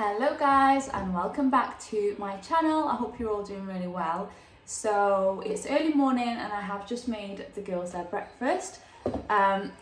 Hello guys and welcome back to my channel. I hope you're all doing really well. So it's early morning and I have just made the girls their breakfast.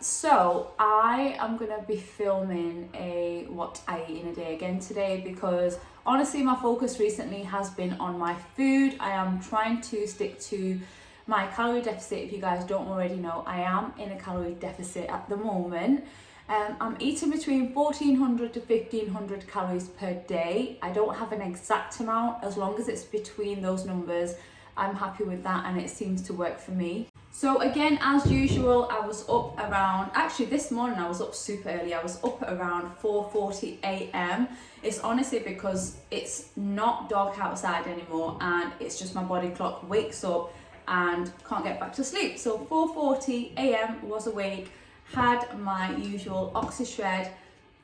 So I am gonna be filming a what I eat in a day again today because honestly my focus recently has been on my food. I am trying to stick to my calorie deficit. If you guys don't already know, I am in a calorie deficit at the moment. I'm eating between 1400 to 1500 calories per day. I don't have an exact amount. As long as it's between those numbers, I'm happy with that and it seems to work for me. So again, as usual, I was up around, actually this morning I was up super early. I was up at around 4:40 a.m. It's honestly because it's not dark outside anymore and it's just my body clock wakes up and can't get back to sleep. So 4:40 a.m. was awake, had my usual oxy shred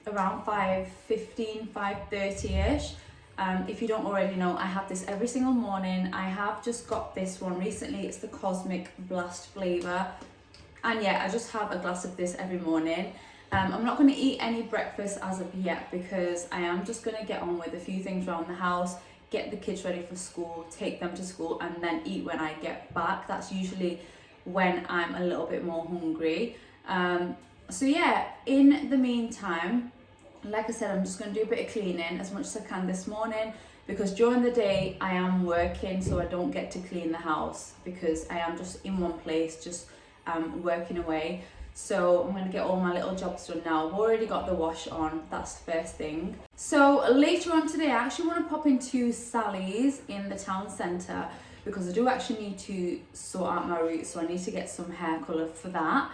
around 5:15, 5:30ish. If you don't already know, I have this every single morning. I have just got this one recently. It's the Cosmic Blast flavour. And yeah, I just have a glass of this every morning. I'm not going to eat any breakfast as of yet because I am just going to get on with a few things around the house, get the kids ready for school, take them to school and then eat when I get back. That's usually when I'm a little bit more hungry. So yeah, in the meantime, like I said, I'm just going to do a bit of cleaning as much as I can this morning because during the day I am working, so I don't get to clean the house because I am just in one place, just working away. So I'm going to get all my little jobs done now. I've already got the wash on, that's the first thing. So later on today, I actually want to pop into Sally's in the town centre because I do actually need to sort out my roots, so I need to get some hair colour for that.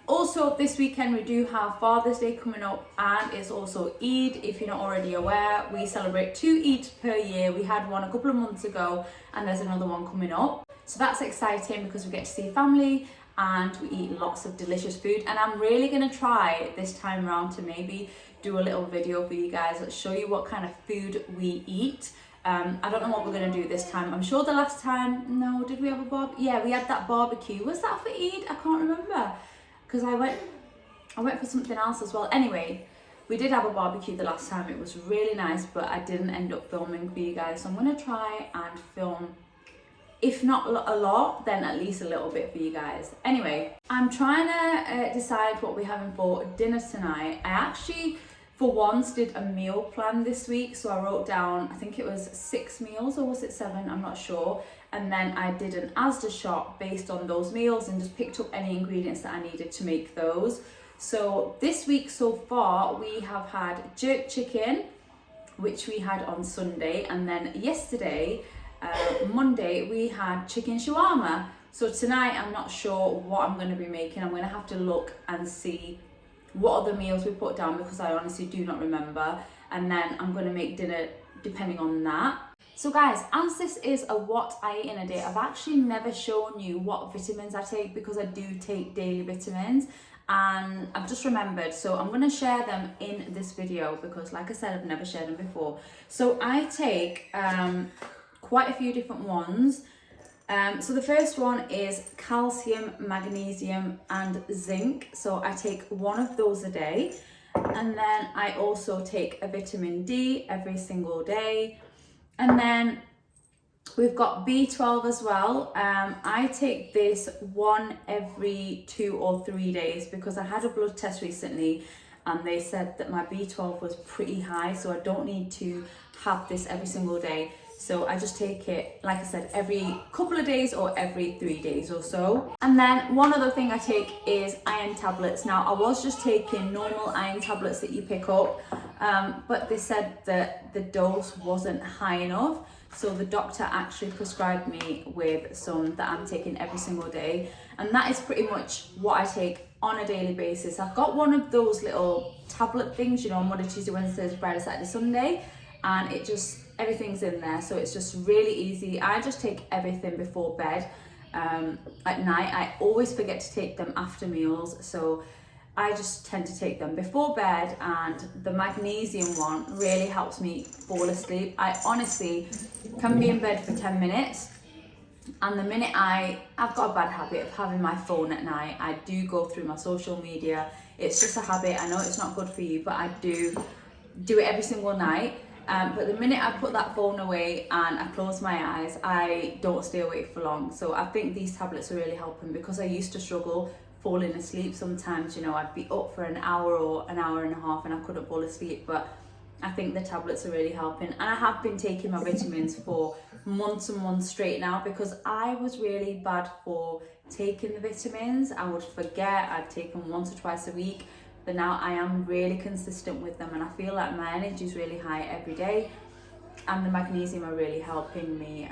Also this weekend we do have Father's Day coming up and it's also Eid. If you're not already aware, we celebrate 2 Eids per year. We had one a couple of months ago and there's another one coming up. So that's exciting because we get to see family and we eat lots of delicious food, and I'm really going to try this time around to maybe do a little video for you guys that show you what kind of food we eat. I don't know what we're going to do this time. I'm sure the last time, no, did we have a barbecue? Yeah, we had that barbecue. Was that for Eid? I can't remember because I went for something else as well. Anyway, we did have a barbecue the last time. It was really nice, but I didn't end up filming for you guys. So I'm going to try and film, if not a lot, then at least a little bit for you guys. Anyway, I'm trying to decide what we're having for dinner tonight. I actually, for once, did a meal plan this week. So I wrote down, I think it was 6 meals or was it 7? I'm not sure. And then I did an Asda shop based on those meals and just picked up any ingredients that I needed to make those. So this week so far, we have had jerk chicken, which we had on Sunday. And then yesterday, Monday, we had chicken shawarma. So tonight, I'm not sure what I'm going to be making. I'm going to have to look and see what other meals we put down because I honestly do not remember, and then I'm going to make dinner depending on that. So guys, as this is a what I eat in a day, I've actually never shown you what vitamins I take because I do take daily vitamins and I've just remembered, so I'm going to share them in this video because like I said, I've never shared them before. So I take quite a few different ones. So the first one is calcium, magnesium and zinc. So I take one of those a day. And then I also take a vitamin D every single day. And then we've got B12 as well. I take this one every 2 or 3 days because I had a blood test recently and they said that my B12 was pretty high. So I don't need to have this every single day. So I just take it, like I said, every couple of days or every 3 days or so. And then one other thing I take is iron tablets. Now I was just taking normal iron tablets that you pick up, but they said that the dose wasn't high enough. So the doctor actually prescribed me with some that I'm taking every single day. And that is pretty much what I take on a daily basis. I've got one of those little tablet things, you know, on Monday, Tuesday, Wednesday, Friday, Saturday, Sunday. And it just, everything's in there, so it's just really easy. I just take everything before bed. At night I always forget to take them after meals, so I just tend to take them before bed, and the magnesium one really helps me fall asleep. I honestly can be in bed for 10 minutes and the minute I've got a bad habit of having my phone at night. I do go through my social media. It's just a habit. I know it's not good for you, but I do do it every single night. But the minute I put that phone away and I close my eyes, I don't stay awake for long. So I think these tablets are really helping, because I used to struggle falling asleep sometimes. You know, I'd be up for an hour or an hour and a half and I couldn't fall asleep. But I think the tablets are really helping. And I have been taking my vitamins for months and months straight now, because I was really bad for taking the vitamins. I would forget, I'd take them once or twice a week. But now I am really consistent with them, and I feel like my energy is really high every day, and the magnesium are really helping me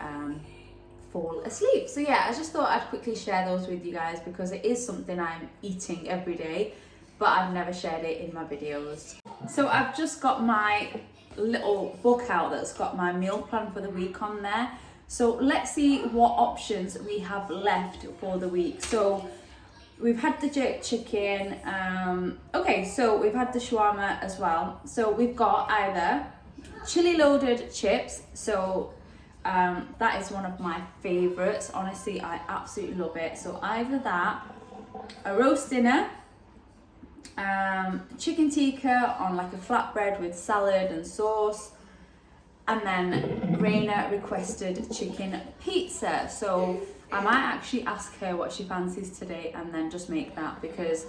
fall asleep. So yeah, I just thought I'd quickly share those with you guys, because it is something I'm eating every day, but I've never shared it in my videos. So I've just got my little book out that's got my meal plan for the week on there. So let's see what options we have left for the week. So we've had the jerk chicken, okay, so we've had the shawarma as well. So we've got either chili loaded chips, so that is one of my favorites. Honestly, I absolutely love it. So either that, a roast dinner, chicken tikka on like a flatbread with salad and sauce, and then Raina requested chicken pizza. So I might actually ask her what she fancies today and then just make that, because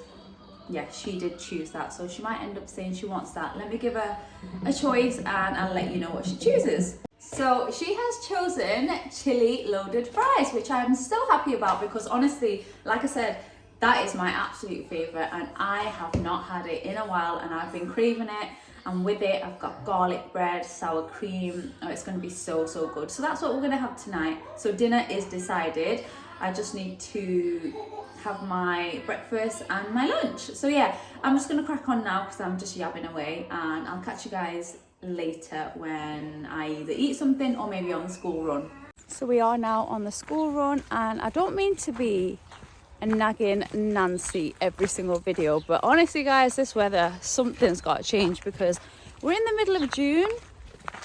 yeah, she did choose that. So she might end up saying she wants that. Let me give her a choice and I'll let you know what she chooses. So she has chosen chili loaded fries, which I'm still happy about, because honestly, like I said, that is my absolute favourite, and I have not had it in a while and I've been craving it. And with it, I've got garlic bread, sour cream. Oh, it's going to be so, so good. So that's what we're going to have tonight. So dinner is decided. I just need to have my breakfast and my lunch. So yeah, I'm just going to crack on now, because I'm just yabbing away. And I'll catch you guys later when I either eat something or maybe on the school run. So we are now on the school run, and I don't mean to be a nagging Nancy every single video, but honestly guys, this weather, something's got to change, because we're in the middle of June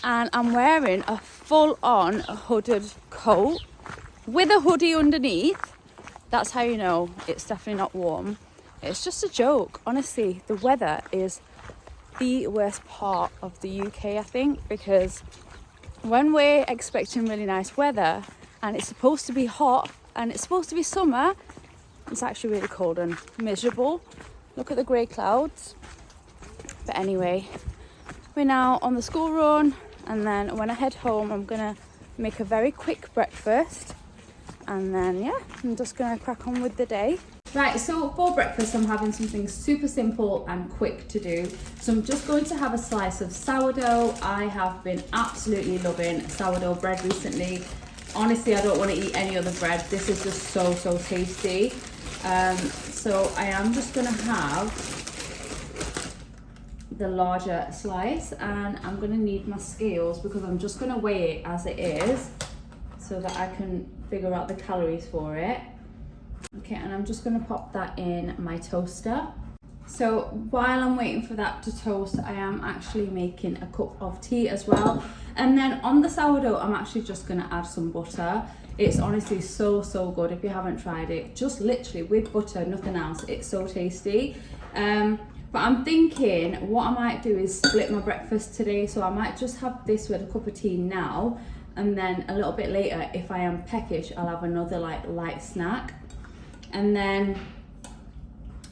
and I'm wearing a full-on hooded coat with a hoodie underneath. That's how you know it's definitely not warm. It's just a joke. Honestly, the weather is the worst part of the UK, I think, because when we're expecting really nice weather and it's supposed to be hot and it's supposed to be summer, it's actually really cold and miserable. Look at the grey clouds. But anyway, we're now on the school run, and then when I head home, I'm gonna make a very quick breakfast, and then yeah, I'm just gonna crack on with the day. Right, so for breakfast, I'm having something super simple and quick to do. So I'm just going to have a slice of sourdough. I have been absolutely loving sourdough bread recently. Honestly, I don't want to eat any other bread. This is just so, so tasty. So I am just going to have the larger slice, and I'm going to need my scales, because I'm just going to weigh it as it is so that I can figure out the calories for it. Okay, and I'm just going to pop that in my toaster. So while I'm waiting for that to toast, I am actually making a cup of tea as well. And then on the sourdough, I'm actually just going to add some butter. It's honestly so, so good. If you haven't tried it, just literally with butter, nothing else. It's so tasty. But I'm thinking what I might do is split my breakfast today. So I might just have this with a cup of tea now, and then a little bit later, if I am peckish, I'll have another like light snack. And then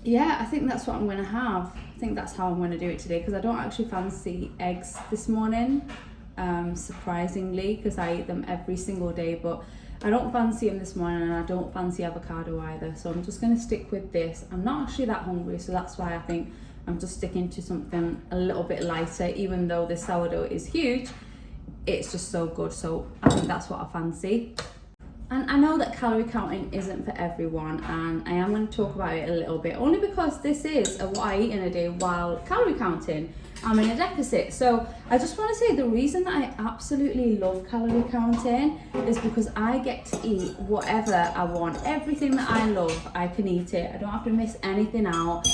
yeah, I think that's what I'm going to have. I think that's how I'm going to do it today, because I don't actually fancy eggs this morning, surprisingly, because I eat them every single day, but I don't fancy them this morning, and I don't fancy avocado either. So I'm just going to stick with this. I'm not actually that hungry, so that's why I think I'm just sticking to something a little bit lighter. Even though the sourdough is huge, it's just so good. So I think that's what I fancy. And I know that calorie counting isn't for everyone, and I am going to talk about it a little bit, only because this is what I eat in a day while calorie counting. I'm in a deficit. So I just want to say the reason that I absolutely love calorie counting is because I get to eat whatever I want. Everything that I love, I can eat it. I don't have to miss anything out.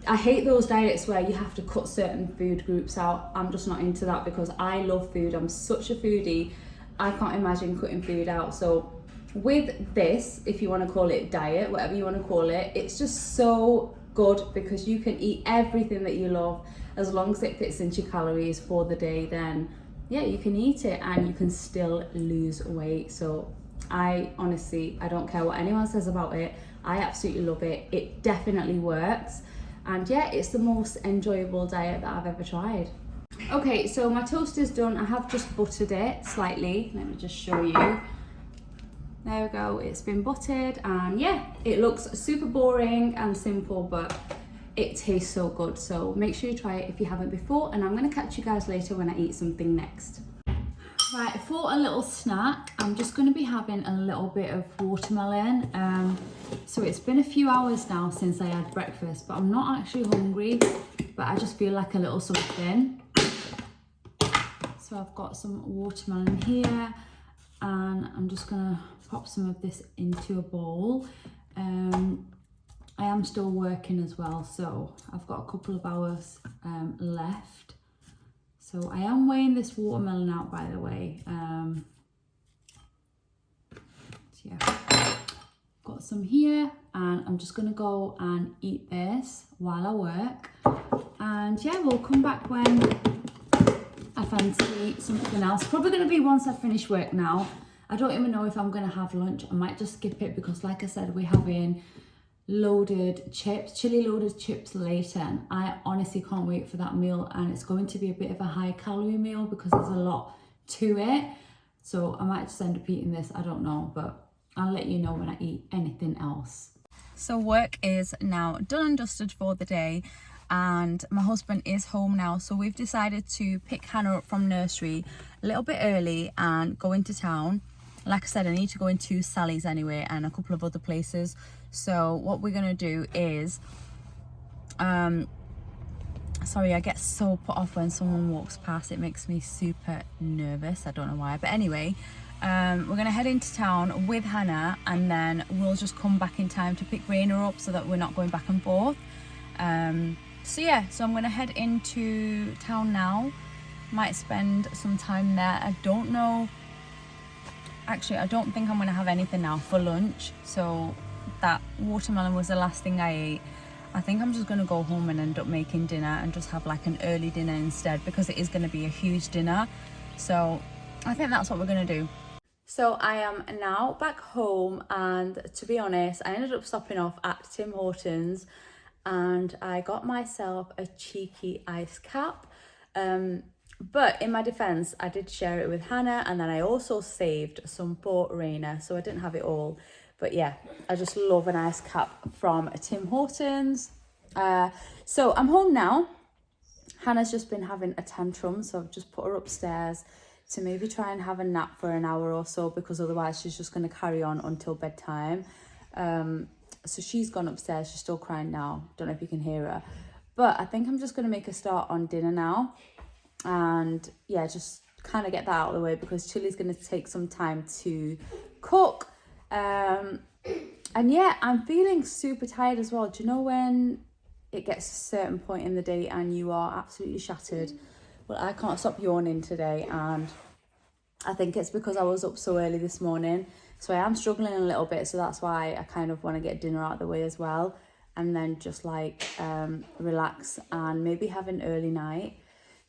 I hate those diets where you have to cut certain food groups out. I'm just not into that, because I love food. I'm such a foodie. I can't imagine cutting food out. So with this, if you want to call it diet, whatever you want to call it, it's just so good because you can eat everything that you love as long as it fits into your calories for the day. Then yeah, you can eat it and you can still lose weight. So I honestly, I don't care what anyone says about it, I absolutely love it. It definitely works, and yeah, it's the most enjoyable diet that I've ever tried. Okay, so my toast is done. I have just buttered it slightly. Let me just show you. There we go, it's been buttered, and yeah, it looks super boring and simple, but it tastes so good. So make sure you try it if you haven't before, and I'm gonna catch you guys later when I eat something next. Right, for a little snack, I'm just gonna be having a little bit of watermelon. So it's been a few hours now since I had breakfast, but I'm not actually hungry, but I just feel like a little something. So I've got some watermelon here, and I'm just gonna pop some of this into a bowl. I am still working as well, so I've got a couple of hours left. So I am weighing this watermelon out, by the way. So yeah, got some here, and I'm just gonna go and eat this while I work. And yeah, we'll come back when I fancy something else. Probably gonna be once I finish work now. I don't even know if I'm gonna have lunch. I might just skip it because like I said, we're having loaded chips, chili loaded chips later, and I honestly can't wait for that meal. And it's going to be a bit of a high calorie meal because there's a lot to it. So I might just end up eating this, I don't know, but I'll let you know when I eat anything else. So work is now done and dusted for the day, and my husband is home now, so we've decided to pick Hannah up from nursery a little bit early and go into town. Like I said, I need to go into Sally's anyway and a couple of other places. So what we're gonna do is, sorry, I get so put off when someone walks past. It makes me super nervous. I don't know why, but anyway, we're gonna head into town with Hannah, and then we'll just come back in time to pick Raina up so that we're not going back and forth. So yeah, so I'm gonna head into town now. Might spend some time there. I don't know. Actually, I don't think I'm gonna have anything now for lunch. So that watermelon was the last thing I ate. I think I'm just gonna go home and end up making dinner and just have like an early dinner instead, because it is gonna be a huge dinner. So I think that's what we're gonna do. So I am now back home, and to be honest, I ended up stopping off at Tim Hortons and I got myself a cheeky ice cap. But in my defense, I did share it with Hannah, and then I also saved some for Raina, so I didn't have it all. But yeah, I just love an ice cap from Tim Hortons. So I'm home now. Hannah's just been having a tantrum, so I've just put her upstairs to maybe try and have a nap for an hour or so, because otherwise she's just going to carry on until bedtime. So she's gone upstairs. She's still crying now. Don't know if you can hear her. But I think I'm just going to make a start on dinner now. And yeah, just kind of get that out of the way, because Chilli's going to take some time to cook. And yeah, I'm feeling super tired as well. Do you know when it gets a certain point in the day and you are absolutely shattered? Well, I can't stop yawning today, and I think it's because I was up so early this morning. So I am struggling a little bit, so that's why I kind of want to get dinner out of the way as well, and then just like relax and maybe have an early night.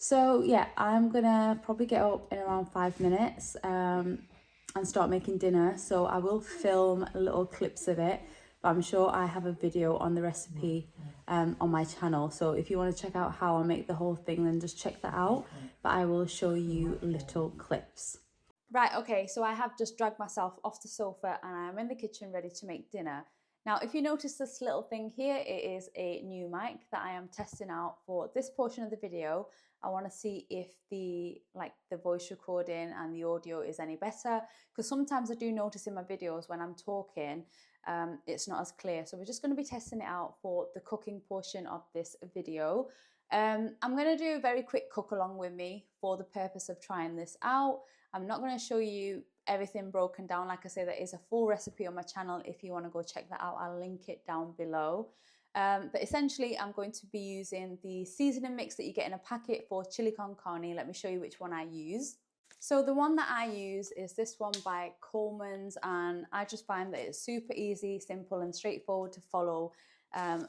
So yeah, I'm gonna probably get up in around 5 minutes and start making dinner. So I will film little clips of it, but I'm sure I have a video on the recipe on my channel. So if you want to check out how I make the whole thing, then just check that out. But I will show you little clips. Right, okay, so I have just dragged myself off the sofa and I'm in the kitchen ready to make dinner. Now, if you notice this little thing here, it is a new mic that I am testing out for this portion of the video. I want to see if the voice recording and the audio is any better, because sometimes I do notice in my videos when I'm talking, it's not as clear. So we're just going to be testing it out for the cooking portion of this video. I'm going to do a very quick cook along with me for the purpose of trying this out. I'm not going to show you everything broken down. Like I say, there is a full recipe on my channel if you want to go check that out. I'll link it down below. But essentially, I'm going to be using the seasoning mix that you get in a packet for chili con carne. Let me show you which one I use. So the one that I use is this one by Coleman's, and I just find that it's super easy, simple and straightforward to follow.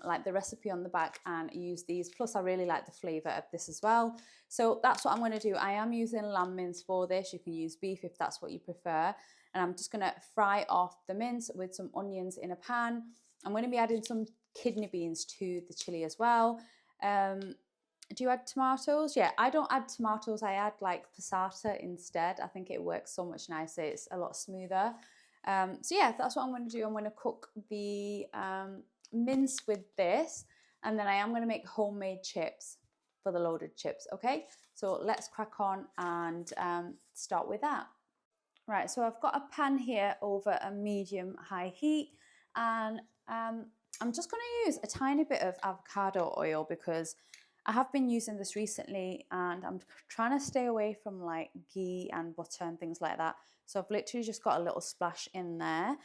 like the recipe on the back and use these. Plus I really like the flavour of this as well. So that's what I'm going to do. I am using lamb mince for this. You can use beef if that's what you prefer. And I'm just going to fry off the mince with some onions in a pan. I'm going to be adding some kidney beans to the chili as well. Do you add tomatoes? Yeah, I don't add tomatoes. I add like passata instead. I think it works so much nicer. It's a lot smoother. So yeah, that's what I'm going to do. I'm going to cook the mince with this, and then I am going to make homemade chips for the loaded chips. Okay, so let's crack on and start with that. Right, so I've got a pan here over a medium-high heat, and I'm just going to use a tiny bit of avocado oil because I have been using this recently and I'm trying to stay away from like ghee and butter and things like that. So I've literally just got a little splash in there.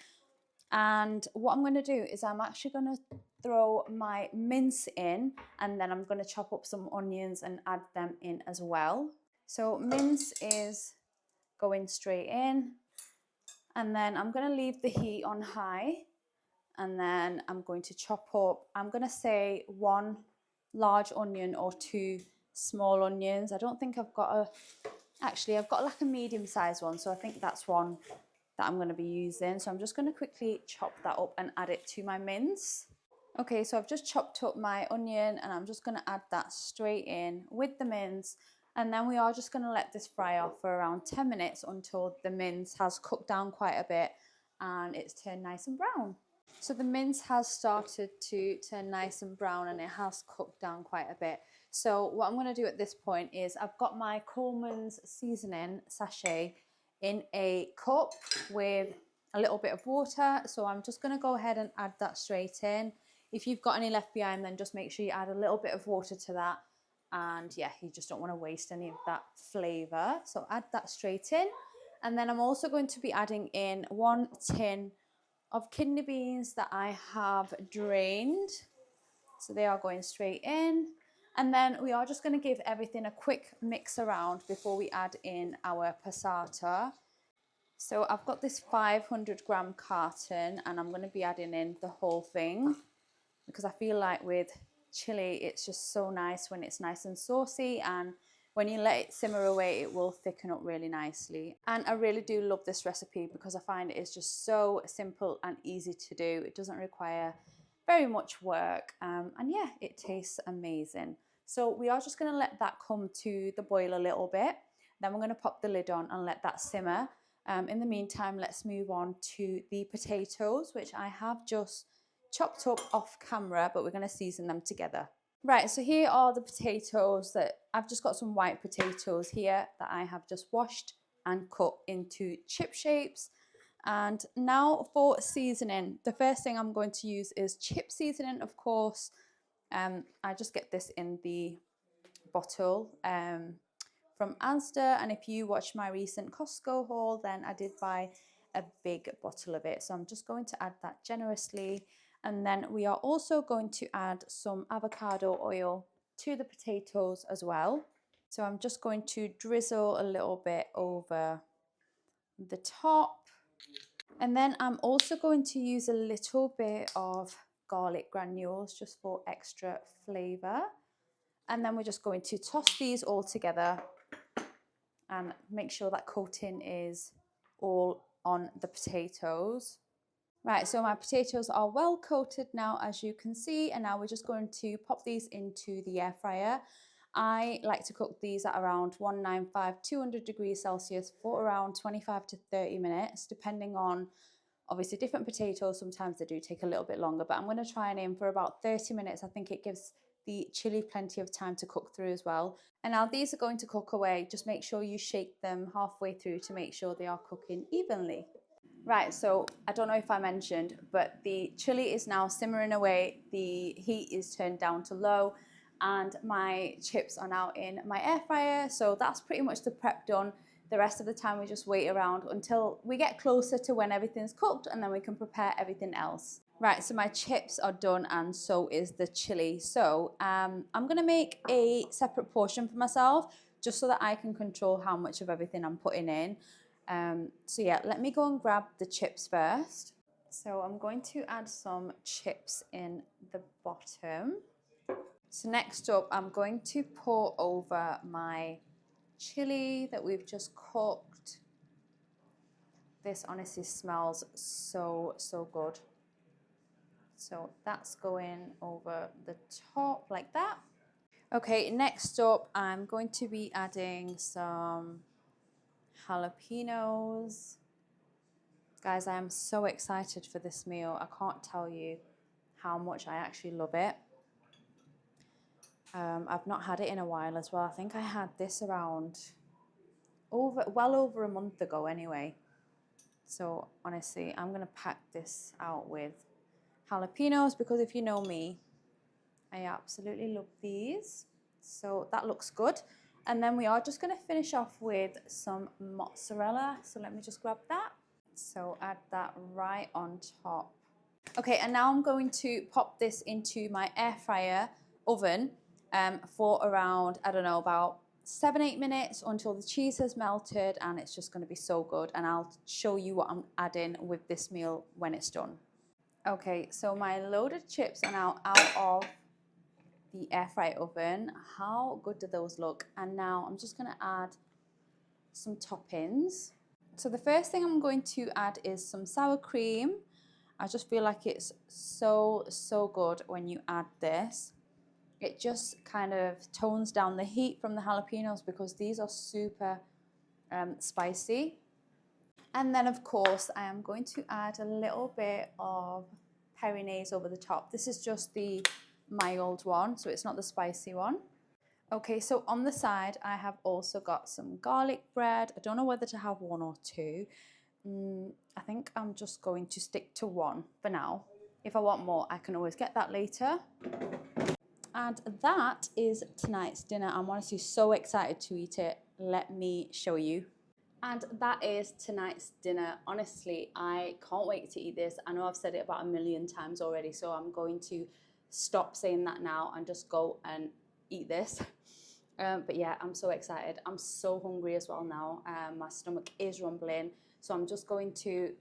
And what I'm going to do is I'm actually going to throw my mince in, and then I'm going to chop up some onions and add them in as well. So mince is going straight in, and then I'm going to leave the heat on high, and then I'm going to chop up, I'm going to say 1 large onion or 2 small onions. I don't think I've got actually I've got like a medium sized one, so I think that's one that I'm going to be using. So I'm just going to quickly chop that up and add it to my mince. Okay, so I've just chopped up my onion and I'm just going to add that straight in with the mince. And then we are just going to let this fry off for around 10 minutes until the mince has cooked down quite a bit and it's turned nice and brown. So the mince has started to turn nice and brown and it has cooked down quite a bit. So what I'm going to do at this point is I've got my Coleman's seasoning sachet in a cup with a little bit of water. So I'm just going to go ahead and add that straight in. If you've got any left behind, then just make sure you add a little bit of water to that. And yeah, you just don't want to waste any of that flavour. So add that straight in. And then I'm also going to be adding in 1 tin of kidney beans that I have drained. So they are going straight in. And then we are just going to give everything a quick mix around before we add in our passata. So I've got this 500-gram carton and I'm going to be adding in the whole thing because I feel like with chili it's just so nice when it's nice and saucy, and when you let it simmer away it will thicken up really nicely. And I really do love this recipe because I find it is just so simple and easy to do. It doesn't require very much work, and yeah, it tastes amazing. So we are just going to let that come to the boil a little bit. Then we're going to pop the lid on and let that simmer. In the meantime, let's move on to the potatoes, which I have just chopped up off camera, but we're going to season them together. Right, so here are the potatoes that I've just got some white potatoes here that I have just washed and cut into chip shapes. And now for seasoning, the first thing I'm going to use is chip seasoning, of course. I just get this in the bottle from Asda, and if you watch my recent Costco haul, then I did buy a big bottle of it. So I'm just going to add that generously. And then we are also going to add some avocado oil to the potatoes as well. So I'm just going to drizzle a little bit over the top. And then I'm also going to use a little bit of garlic granules just for extra flavour. And then we're just going to toss these all together and make sure that coating is all on the potatoes. Right, so my potatoes are well coated now, as you can see, and now we're just going to pop these into the air fryer. I like to cook these at around 195, 200 degrees Celsius for around 25 to 30 minutes, depending on, obviously, different potatoes. Sometimes they do take a little bit longer, but I'm going to try and aim for about 30 minutes. I think it gives the chili plenty of time to cook through as well. And now these are going to cook away. Just make sure you shake them halfway through to make sure they are cooking evenly. Right, so I don't know if I mentioned, but the chili is now simmering away. The heat is turned down to low and my chips are now in my air fryer. So that's pretty much the prep done. The rest of the time we just wait around until we get closer to when everything's cooked, and then we can prepare everything else. Right, so my chips are done and so is the chili. So I'm going to make a separate portion for myself just so that I can control how much of everything I'm putting in. So yeah, let me go and grab the chips first. So I'm going to add some chips in the bottom. So next up, I'm going to pour over my chili that we've just cooked. This honestly smells so, so good. So that's going over the top like that. Okay, next up, I'm going to be adding some jalapenos. Guys, I am so excited for this meal. I can't tell you how much I actually love it. I've not had it in a while as well. I think I had this around well over a month ago anyway. So honestly, I'm gonna pack this out with jalapenos because if you know me, I absolutely love these. So that looks good. And then we are just gonna finish off with some mozzarella. So let me just grab that. So add that right on top. Okay, and now I'm going to pop this into my air fryer oven for around, I don't know, about 7-8 minutes until the cheese has melted, and it's just going to be so good. And I'll show you what I'm adding with this meal when it's done. Okay, so my loaded chips are now out of the air fry oven. How good do those look? And now I'm just going to add some toppings. So the first thing I'm going to add is some sour cream. I just feel like it's so, so good when you add this. It just kind of tones down the heat from the jalapenos because these are super spicy. And then of course I am going to add a little bit of peri over the top. This is just the mild one, so it's not the spicy one. Okay, so on the side, I have also got some garlic bread. I don't know whether to have one or two. I think I'm just going to stick to one for now. If I want more, I can always get that later. And that is tonight's dinner. I'm honestly so excited to eat it. Let me show you. And that is tonight's dinner. Honestly, I can't wait to eat this. I know I've said it about 1,000,000 times already, so I'm going to stop saying that now and just go and eat this. But yeah, I'm so excited. I'm so hungry as well now. My stomach is rumbling. So I'm just going to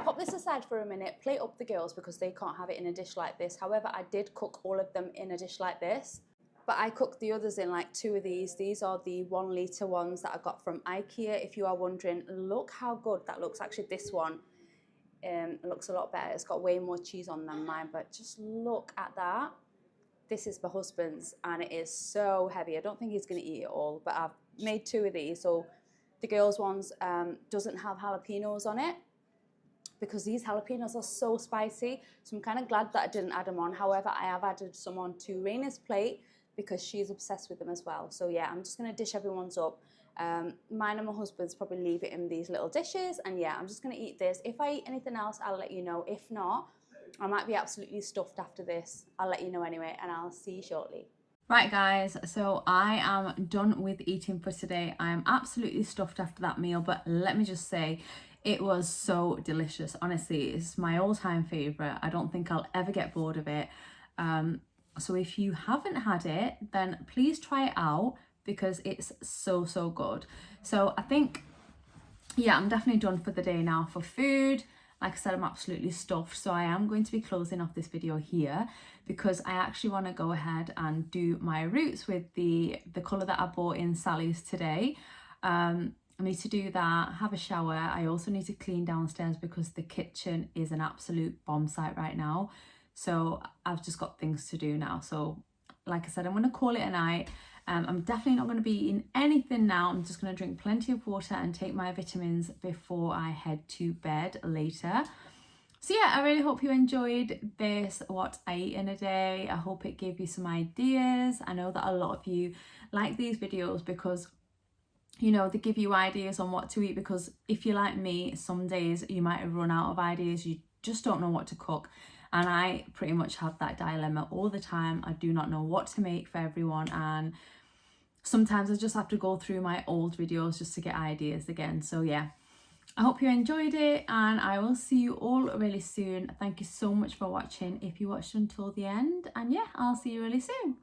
pop this aside for a minute, plate up the girls because they can't have it in a dish like this. However, I did cook all of them in a dish like this. But I cooked the others in like 2 of these. These are the 1 litre ones that I got from IKEA. If you are wondering, look how good that looks. Actually, this one looks a lot better. It's got way more cheese on than mine, but just look at that. This is my husband's and it is so heavy. I don't think he's going to eat it all, but I've made 2 of these. So the girls' ones doesn't have jalapenos on it because these jalapenos are so spicy. So I'm kind of glad that I didn't add them on. However, I have added some on to Raina's plate because she's obsessed with them as well. So yeah, I'm just going to dish everyone's up. Mine and my husband's probably leave it in these little dishes. And yeah, I'm just going to eat this. If I eat anything else, I'll let you know. If not, I might be absolutely stuffed after this. I'll let you know anyway, and I'll see you shortly. Right guys, so I am done with eating for today. I am absolutely stuffed after that meal, but let me just say, it was so delicious. Honestly, it's my all-time favourite. I don't think I'll ever get bored of it. So if you haven't had it, then please try it out because it's so, so good. So I think, yeah, I'm definitely done for the day now for food. Like I said, I'm absolutely stuffed. So I am going to be closing off this video here because I actually want to go ahead and do my roots with the colour that I bought in Sally's today. I need to do that, have a shower. I also need to clean downstairs because the kitchen is an absolute bomb site right now. So I've just got things to do now. So like I said, I'm going to call it a night. I'm definitely not going to be eating anything now. I'm just going to drink plenty of water and take my vitamins before I head to bed later. So yeah, I really hope you enjoyed this, what I eat in a day. I hope it gave you some ideas. I know that a lot of you like these videos because, you know, they give you ideas on what to eat, because if you're like me, some days you might have run out of ideas. You just don't know what to cook. And I pretty much have that dilemma all the time. I do not know what to make for everyone. And sometimes I just have to go through my old videos just to get ideas again. So yeah, I hope you enjoyed it and I will see you all really soon. Thank you so much for watching if you watched until the end. And yeah, I'll see you really soon.